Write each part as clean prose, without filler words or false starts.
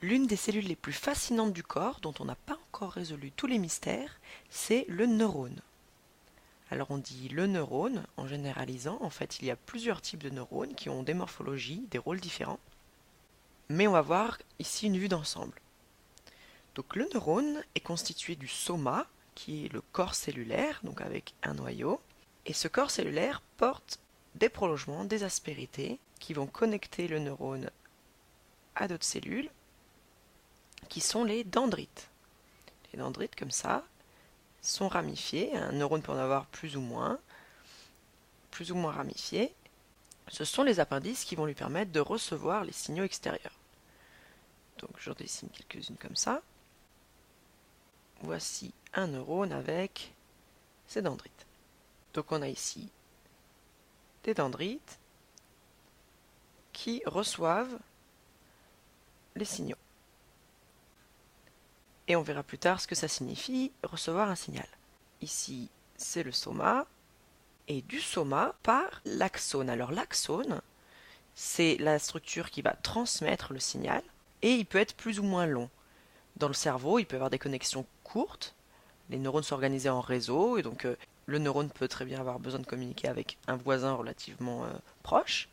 L'une des cellules les plus fascinantes du corps, dont on n'a pas encore résolu tous les mystères, c'est le neurone. Alors on dit le neurone en généralisant, en fait il y a plusieurs types de neurones qui ont des morphologies, des rôles différents. Mais on va voir ici une vue d'ensemble. Donc le neurone est constitué du soma, qui est le corps cellulaire, donc avec un noyau. Et ce corps cellulaire porte des prolongements, des aspérités, qui vont connecter le neurone à d'autres cellules, qui sont les dendrites. Les dendrites, comme ça, sont ramifiés. Un neurone peut en avoir plus ou moins ramifiés. Ce sont les appendices qui vont lui permettre de recevoir les signaux extérieurs. Donc je dessine quelques-unes comme ça. Voici un neurone avec ses dendrites. Donc on a ici des dendrites qui reçoivent les signaux. Et on verra plus tard ce que ça signifie, recevoir un signal. Ici, c'est le soma, et du soma part l'axone. Alors l'axone, c'est la structure qui va transmettre le signal, et il peut être plus ou moins long. Dans le cerveau, il peut y avoir des connexions courtes, les neurones sont organisés en réseau, et donc le neurone peut très bien avoir besoin de communiquer avec un voisin relativement proche,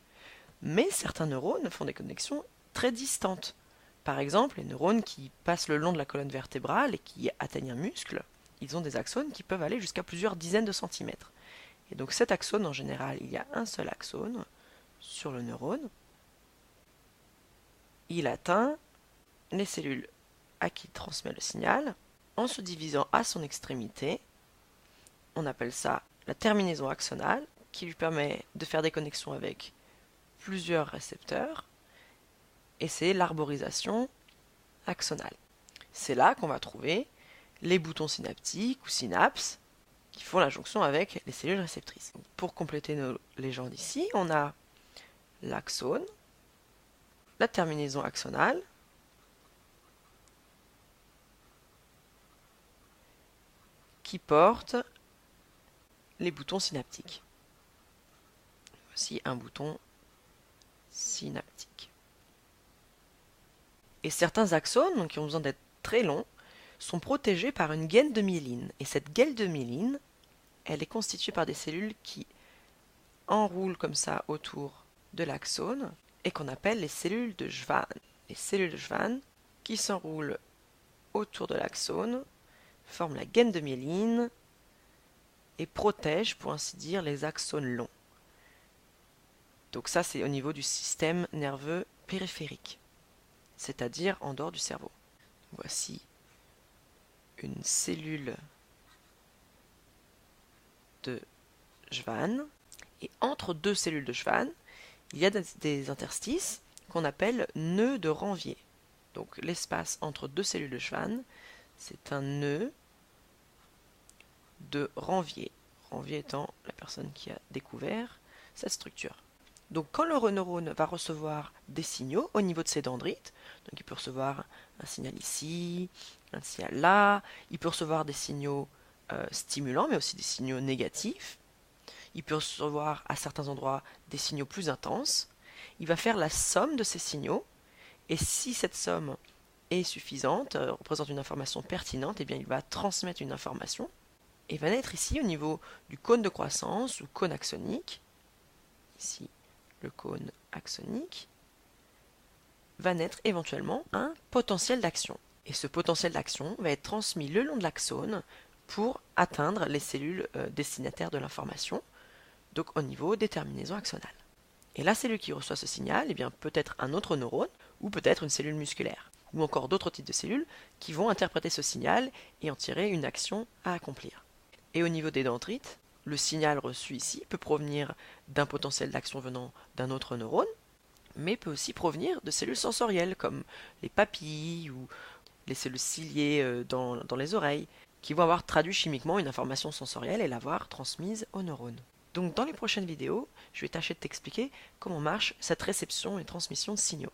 mais certains neurones font des connexions très distantes. Par exemple, les neurones qui passent le long de la colonne vertébrale et qui atteignent un muscle, ils ont des axones qui peuvent aller jusqu'à plusieurs dizaines de centimètres. Et donc cet axone, en général, il y a un seul axone sur le neurone. Il atteint les cellules à qui il transmet le signal en se divisant à son extrémité. On appelle ça la terminaison axonale, qui lui permet de faire des connexions avec plusieurs récepteurs, et c'est l'arborisation axonale. C'est là qu'on va trouver les boutons synaptiques ou synapses qui font la jonction avec les cellules réceptrices. Pour compléter nos légendes ici, on a l'axone, la terminaison axonale, qui porte les boutons synaptiques. Voici un bouton synaptique. Et certains axones, donc qui ont besoin d'être très longs, sont protégés par une gaine de myéline. Et cette gaine de myéline, elle est constituée par des cellules qui enroulent comme ça autour de l'axone et qu'on appelle les cellules de Schwann. Les cellules de Schwann qui s'enroulent autour de l'axone forment la gaine de myéline et protègent, pour ainsi dire, les axones longs. Donc ça, c'est au niveau du système nerveux périphérique, c'est-à-dire en dehors du cerveau. Voici une cellule de Schwann, et entre deux cellules de Schwann, il y a des interstices qu'on appelle nœuds de Ranvier. Donc l'espace entre deux cellules de Schwann, c'est un nœud de Ranvier. Ranvier étant la personne qui a découvert cette structure. Donc quand le neurone va recevoir des signaux au niveau de ses dendrites, donc il peut recevoir un signal ici, un signal là, il peut recevoir des signaux stimulants, mais aussi des signaux négatifs, il peut recevoir à certains endroits des signaux plus intenses, il va faire la somme de ces signaux, et si cette somme est suffisante, représente une information pertinente, eh bien il va transmettre une information, et va naître ici au niveau du cône de croissance ou cône axonique, ici le cône axonique, va naître éventuellement un potentiel d'action. Et ce potentiel d'action va être transmis le long de l'axone pour atteindre les cellules destinataires de l'information, donc au niveau des terminaisons axonales. Et la cellule qui reçoit ce signal, eh bien, peut être un autre neurone, ou peut-être une cellule musculaire, ou encore d'autres types de cellules qui vont interpréter ce signal et en tirer une action à accomplir. Et au niveau des dendrites, le signal reçu ici peut provenir d'un potentiel d'action venant d'un autre neurone, mais peut aussi provenir de cellules sensorielles comme les papilles ou les cellules ciliées dans les oreilles, qui vont avoir traduit chimiquement une information sensorielle et l'avoir transmise aux neurones. Donc dans les prochaines vidéos, je vais tâcher de t'expliquer comment marche cette réception et transmission de signaux.